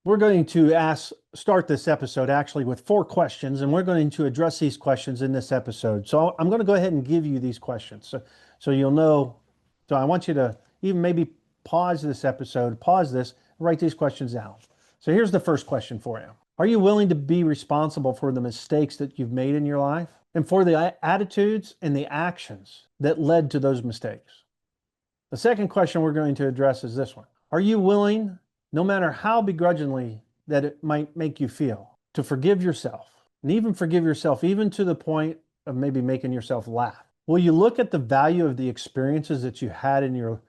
We're going to start this episode actually with 4 questions, and we're going to address these questions in this episode. So I'm going to go ahead and give you these questions so you'll know. So I want you to even maybe pause this episode, pause this, write these questions out. So here's the first question for you. Are you willing to be responsible for the mistakes that you've made in your life and for the attitudes and the actions that led to those mistakes? The second question we're going to address is this one. Are you willing, no matter how begrudgingly that it might make you feel, to forgive yourself and even forgive yourself, even to the point of maybe making yourself laugh? Will you look at the value of the experiences that you had in your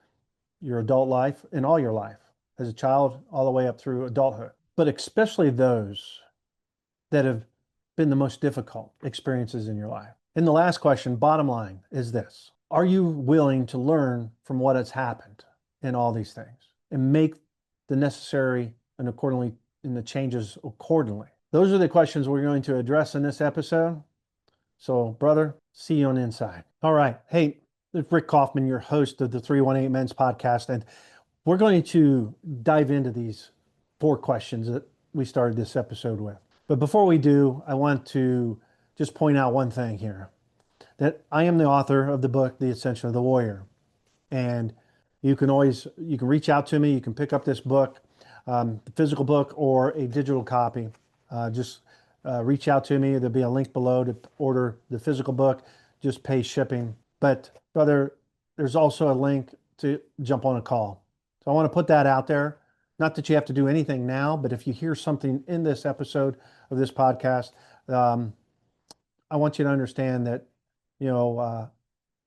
adult life, in all your life, as a child, all the way up through adulthood, but especially those that have been the most difficult experiences in your life? And the last question, bottom line, is this. Are you willing to learn from what has happened in all these things and make the necessary and accordingly in the changes accordingly? Those are the questions we're going to address in this episode. So, brother, see you on the inside. All right. Hey, it's Rick Kauffman, your host of the 318 Men's Podcast, and we're going to dive into these 4 questions that we started this episode with. But before we do, I want to just point out one thing here, that I am the author of the book, The Ascension of the Warrior. And you can reach out to me. You can pick up this book, the physical book or a digital copy. Just reach out to me. There'll be a link below to order the physical book. Just pay shipping. But brother, there's also a link to jump on a call. So I want to put that out there. Not that you have to do anything now, but if you hear something in this episode of this podcast, I want you to understand that,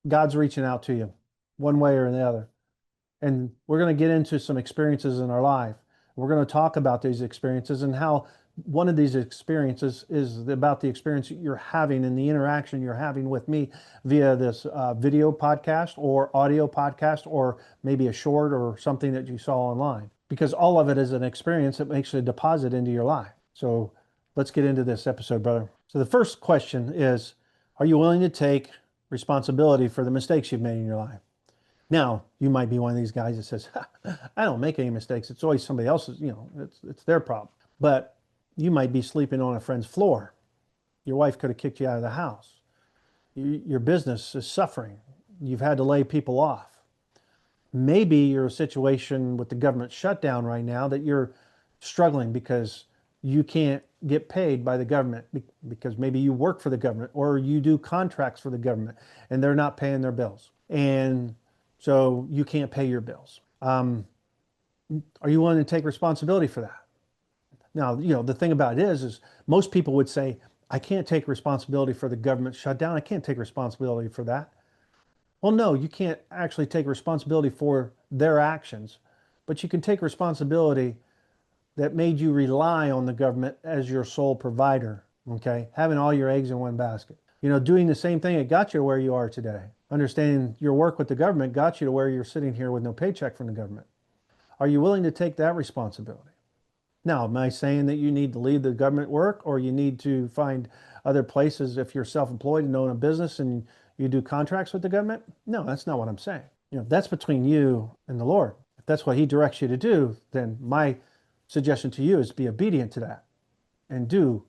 God's reaching out to you one way or the other. And we're going to get into some experiences in our life. We're going to talk about these experiences and how one of these experiences is about the experience you're having and the interaction you're having with me via this video podcast or audio podcast, or maybe a short or something that you saw online, because all of it is an experience that makes a deposit into your life. So let's get into this episode, brother. So the first question is, are you willing to take responsibility for the mistakes you've made in your life? Now, you might be one of these guys that says, I don't make any mistakes. It's always somebody else's, it's their problem. But you might be sleeping on a friend's floor. Your wife could have kicked you out of the house. Your business is suffering. You've had to lay people off. Maybe you're in a situation with the government shutdown right now that you're struggling because you can't get paid by the government because maybe you work for the government or you do contracts for the government and they're not paying their bills. And so you can't pay your bills. Are you willing to take responsibility for that? Now, the thing about it is most people would say, I can't take responsibility for the government shutdown. I can't take responsibility for that. Well, no, you can't actually take responsibility for their actions, but you can take responsibility that made you rely on the government as your sole provider, okay? Having all your eggs in one basket. Doing the same thing that got you where you are today. Understanding your work with the government got you to where you're sitting here with no paycheck from the government. Are you willing to take that responsibility? Now, am I saying that you need to leave the government work or you need to find other places if you're self-employed and own a business and you do contracts with the government? No, that's not what I'm saying. That's between you and the Lord. If that's what he directs you to do, then my suggestion to you is be obedient to that and do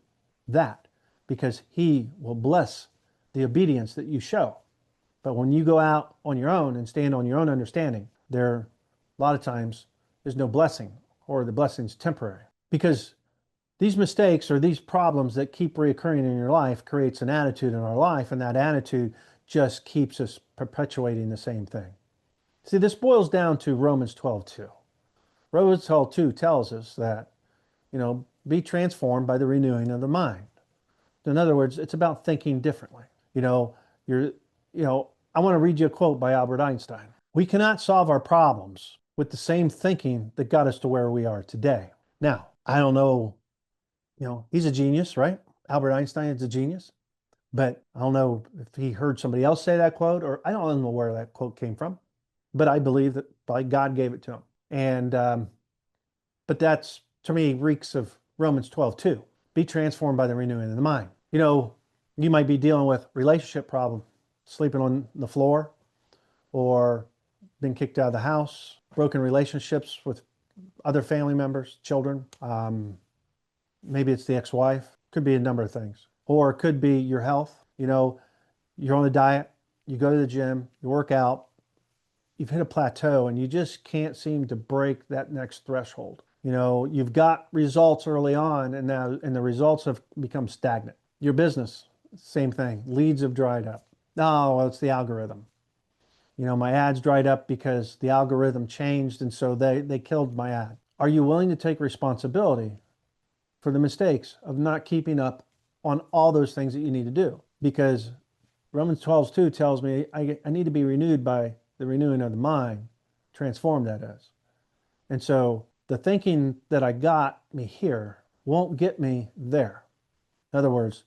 that, because he will bless the obedience that you show. But when you go out on your own and stand on your own understanding, there a lot of times is no blessing, or the blessing's temporary, because these mistakes or these problems that keep reoccurring in your life creates an attitude in our life, and that attitude just keeps us perpetuating the same thing. See, this boils down to Romans 12:2. Romans 12:2 tells us that, be transformed by the renewing of the mind. In other words, it's about thinking differently. I want to read you a quote by Albert Einstein. We cannot solve our problems with the same thinking that got us to where we are today. Now, I don't know, he's a genius, right? Albert Einstein is a genius, but I don't know if he heard somebody else say that quote, or I don't know where that quote came from, but I believe that probably God gave it to him. And, but that's, to me, reeks of Romans 12:2. Be transformed by the renewing of the mind. You might be dealing with relationship problem, sleeping on the floor, or been kicked out of the house, broken relationships with other family members, children. Maybe it's the ex-wife. Could be a number of things. Or it could be your health. You're on a diet, you go to the gym, you work out, you've hit a plateau and you just can't seem to break that next threshold. You've got results early on and the results have become stagnant. Your business, same thing. Leads have dried up. No, well, it's the algorithm. My ads dried up because the algorithm changed and so they killed my ad. Are you willing to take responsibility for the mistakes of not keeping up on all those things that you need to do? Because Romans 12:2 tells me I need to be renewed by the renewing of the mind, transformed that is. And so the thinking that I got me here won't get me there. In other words,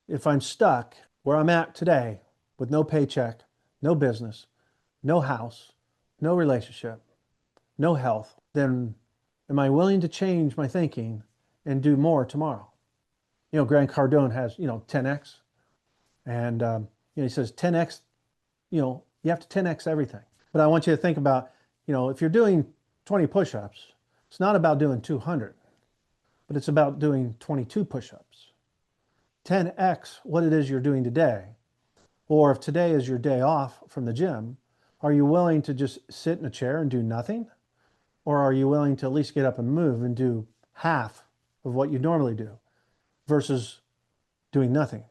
if I'm stuck where I'm at today with no paycheck, no business, no house, no relationship, no health, then am I willing to change my thinking and do more tomorrow? Grant Cardone has, 10X. And, he says 10X, you have to 10X everything. But I want you to think about, if you're doing 20 push-ups, it's not about doing 200, but it's about doing 22 push-ups. 10X what it is you're doing today. Or if today is your day off from the gym, are you willing to just sit in a chair and do nothing? Or are you willing to at least get up and move and do half of what you normally do versus doing nothing?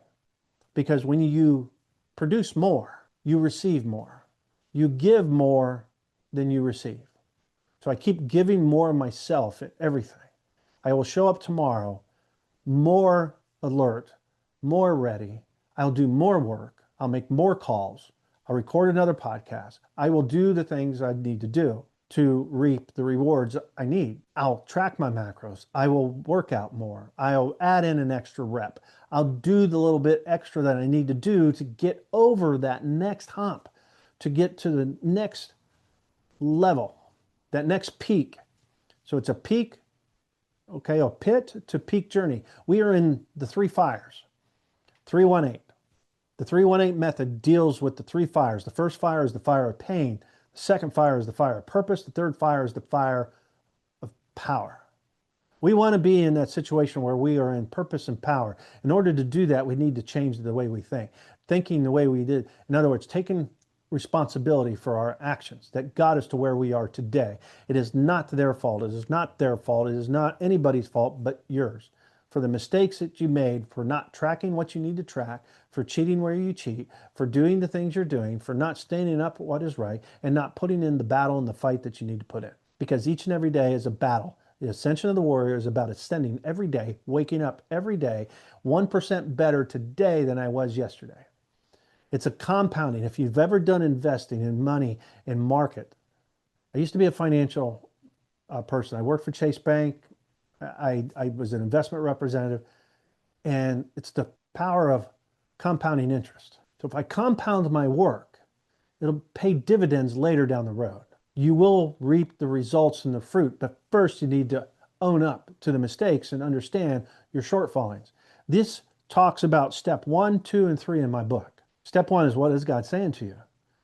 Because when you produce more, you receive more. You give more than you receive. So I keep giving more of myself at everything. I will show up tomorrow more alert, more ready. I'll do more work. I'll make more calls. I'll record another podcast. I will do the things I need to do to reap the rewards I need. I'll track my macros. I will work out more. I'll add in an extra rep. I'll do the little bit extra that I need to do to get over that next hump, to get to the next level, that next peak. So it's a peak, okay, a pit to peak journey. We are in the 3 fires, 318. The 318 method deals with the 3 fires. The first fire is the fire of pain. The second fire is the fire of purpose. The third fire is the fire of power. We want to be in that situation where we are in purpose and power. In order to do that, we need to change the way we think. Thinking the way we did. In other words, taking responsibility for our actions that got us to where we are today. It is not their fault. It is not their fault. It is not anybody's fault but yours. For the mistakes that you made, for not tracking what you need to track, for cheating where you cheat, for doing the things you're doing, for not standing up for what is right, and not putting in the battle and the fight that you need to put in. Because each and every day is a battle. The ascension of the warrior is about ascending every day, waking up every day, 1% better today than I was yesterday. It's a compounding. If you've ever done investing in money and market, I used to be a financial person. I worked for Chase Bank. I was an investment representative, and it's the power of compounding interest. So if I compound my work, it'll pay dividends later down the road. You will reap the results and the fruit, but first you need to own up to the mistakes and understand your shortfallings. This talks about step 1, 2, and 3 in my book. Step 1 is, what is God saying to you?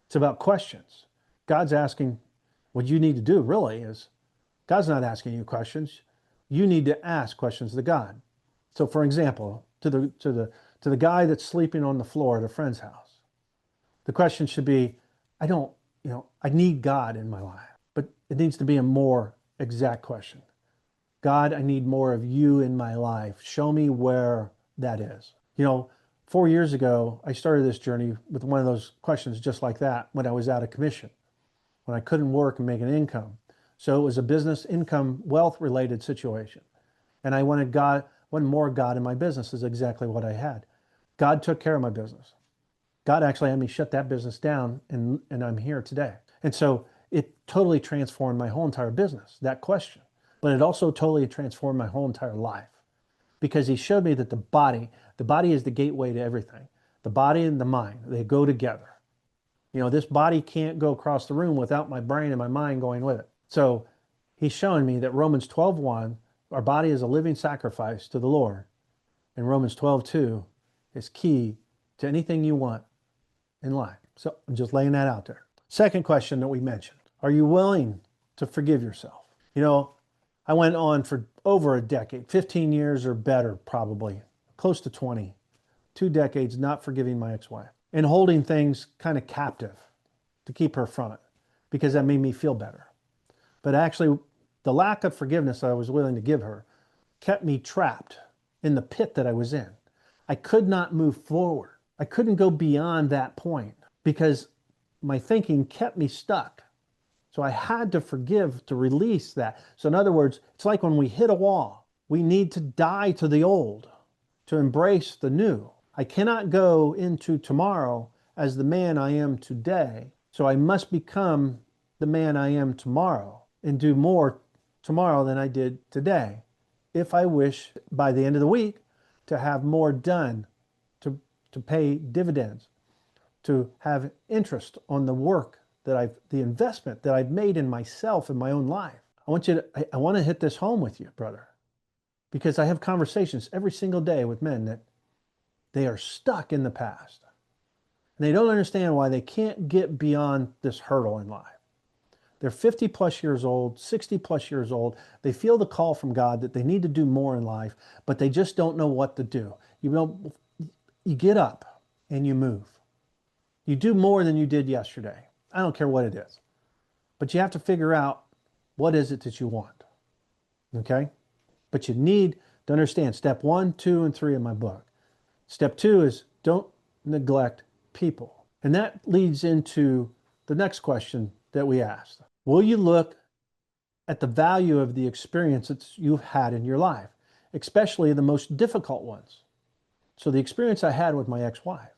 It's about questions. God's asking, what you need to do really is, God's not asking you questions. You need to ask questions to God. So for example, to the guy that's sleeping on the floor at a friend's house, the question should be, I need God in my life, but it needs to be a more exact question. God, I need more of you in my life. Show me where that is. 4 years ago, I started this journey with one of those questions just like that when I was out of commission, when I couldn't work and make an income. So it was a business income, wealth related situation. And I wanted more God in my business is exactly what I had. God took care of my business. God actually had me shut that business down and I'm here today. And so it totally transformed my whole entire business, that question. But it also totally transformed my whole entire life because he showed me that the body is the gateway to everything. The body and the mind, they go together. This body can't go across the room without my brain and my mind going with it. So he's showing me that Romans 12:1, our body is a living sacrifice to the Lord. And Romans 12:2 is key to anything you want in life. So I'm just laying that out there. Second question that we mentioned, are you willing to forgive yourself? You know, I went on for over a decade, 15 years or better, probably close to 20, 2 decades, not forgiving my ex-wife and holding things kind of captive to keep her from it because that made me feel better. But actually, the lack of forgiveness I was willing to give her kept me trapped in the pit that I was in. I could not move forward. I couldn't go beyond that point because my thinking kept me stuck. So I had to forgive to release that. So, in other words, it's like when we hit a wall, we need to die to the old to embrace the new. I cannot go into tomorrow as the man I am today. So I must become the man I am tomorrow and do more tomorrow than I did today. If I wish by the end of the week to have more done, to pay dividends, to have interest on the work the investment that I've made in myself and my own life. I want to hit this home with you, brother, because I have conversations every single day with men that they are stuck in the past. And they don't understand why they can't get beyond this hurdle in life. They're 50 plus years old, 60 plus years old. They feel the call from God that they need to do more in life, but they just don't know what to do. You get up and you move. You do more than you did yesterday. I don't care what it is, but you have to figure out what is it that you want. Okay? But you need to understand step 1, 2, and 3 in my book. Step 2 is don't neglect people. And that leads into the next question that we asked. Will you look at the value of the experiences you've had in your life, especially the most difficult ones? So the experience I had with my ex-wife,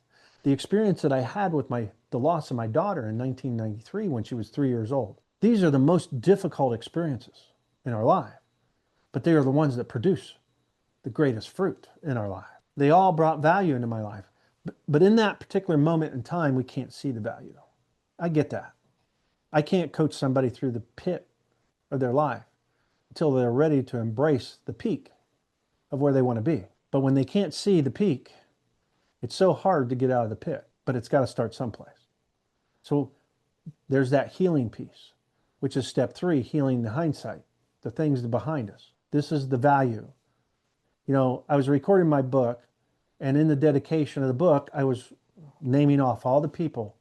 the experience that I had with the loss of my daughter in 1993 when she was 3 years old. These are the most difficult experiences in our life, but they are the ones that produce the greatest fruit in our life. They all brought value into my life, but in that particular moment in time, we can't see the value. I get that. I can't coach somebody through the pit of their life until they're ready to embrace the peak of where they want to be. But when they can't see the peak, it's so hard to get out of the pit, but it's got to start someplace. So there's that healing piece, which is step 3, healing the hindsight, the things behind us. This is the value. You know, I was recording my book, and in the dedication of the book, I was naming off all the people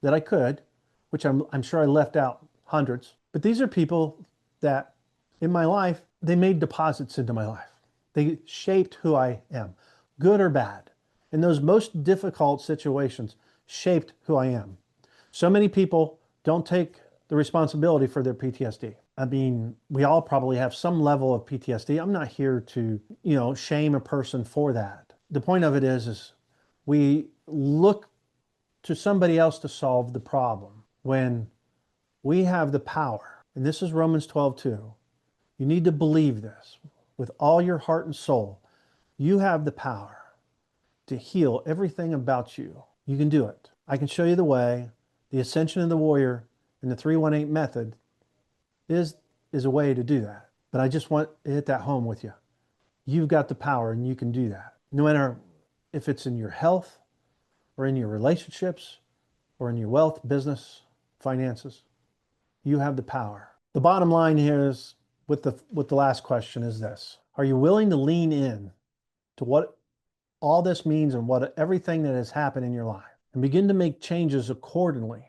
that I could, which I'm sure I left out hundreds. But these are people that in my life, they made deposits into my life. They shaped who I am, good or bad. In those most difficult situations, shaped who I am. So many people don't take the responsibility for their PTSD. I mean, we all probably have some level of PTSD. I'm not here to, shame a person for that. The point of it is we look to somebody else to solve the problem when we have the power. And this is Romans 12:2. You need to believe this with all your heart and soul. You have the power to heal everything about you. You can do it. I can show you the way. The Ascension of the Warrior and the 318 method is a way to do that. But I just want to hit that home with you. You've got the power and you can do that. No matter if it's in your health or in your relationships or in your wealth, business, finances, you have the power. The bottom line here is with the last question is this. Are you willing to lean in to what all this means and what everything that has happened in your life and begin to make changes accordingly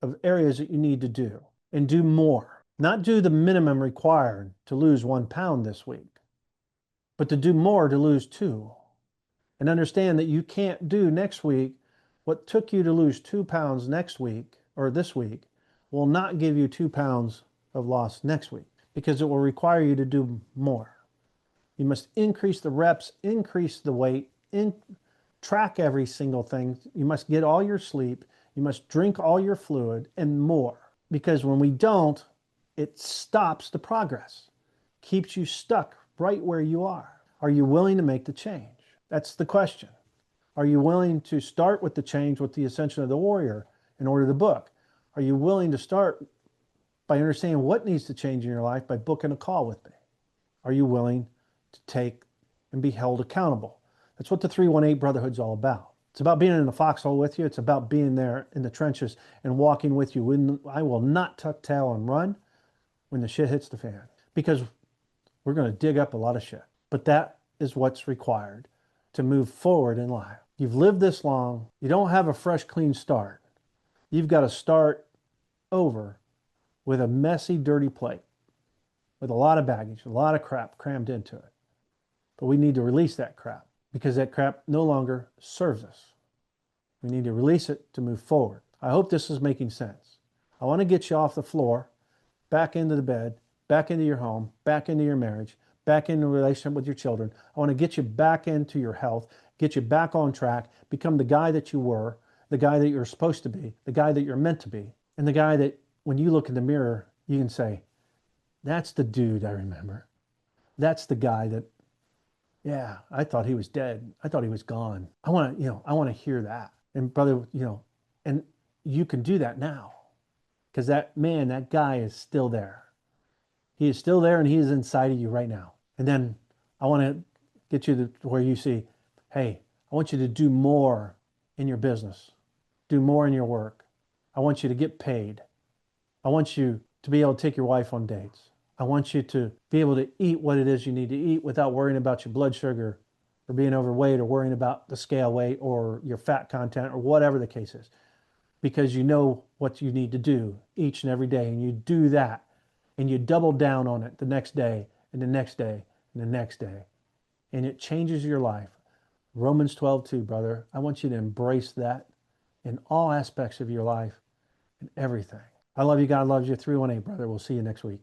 of areas that you need to do and do more? Not do the minimum required to lose 1 pound this week, but to do more to lose 2. And understand that you can't do next week what took you to lose 2 pounds next week or this week will not give you 2 pounds of loss next week because it will require you to do more. You must increase the reps, increase the weight, track every single thing. You must get all your sleep. You must drink all your fluid and more. Because when we don't, it stops the progress, keeps you stuck right where you are. Are you willing to make the change? That's the question. Are you willing to start with the change with the Ascension of the Warrior in order to book? Are you willing to start by understanding what needs to change in your life by booking a call with me? Are you willing to take and be held accountable? That's what the 318 Brotherhood's all about. It's about being in the foxhole with you. It's about being there in the trenches and walking with you. I will not tuck tail and run. when the shit hits the fan, because we're going to dig up a lot of shit. But that is what's required to move forward in life. You've lived this long. You don't have a fresh, clean start. You've got to start over with a messy, dirty plate, with a lot of baggage, a lot of crap crammed into it. But we need to release that crap, because that crap no longer serves us. We need to release it to move forward. I hope this is making sense. I want to get you off the floor, back into the bed, back into your home, back into your marriage, back into a relationship with your children. I want to get you back into your health, get you back on track, become the guy that you were, the guy that you're supposed to be, the guy that you're meant to be, and the guy that when you look in the mirror, you can say, that's the dude I remember. That's the guy that, yeah, I thought he was dead. I thought he was gone. I want to hear that. And brother, and you can do that now, because that man, that guy is still there. He is still there, and he is inside of you right now. And then I want to get you to where you see, hey, I want you to do more in your business, do more in your work. I want you to get paid. I want you to be able to take your wife on dates. I want you to be able to eat what it is you need to eat without worrying about your blood sugar or being overweight or worrying about the scale weight or your fat content or whatever the case is, because you know what you need to do each and every day, and you do that, and you double down on it the next day and the next day and the next day, and it changes your life. Romans 12:2, brother. I want you to embrace that in all aspects of your life and everything. I love you. God loves you. 318, brother. We'll see you next week.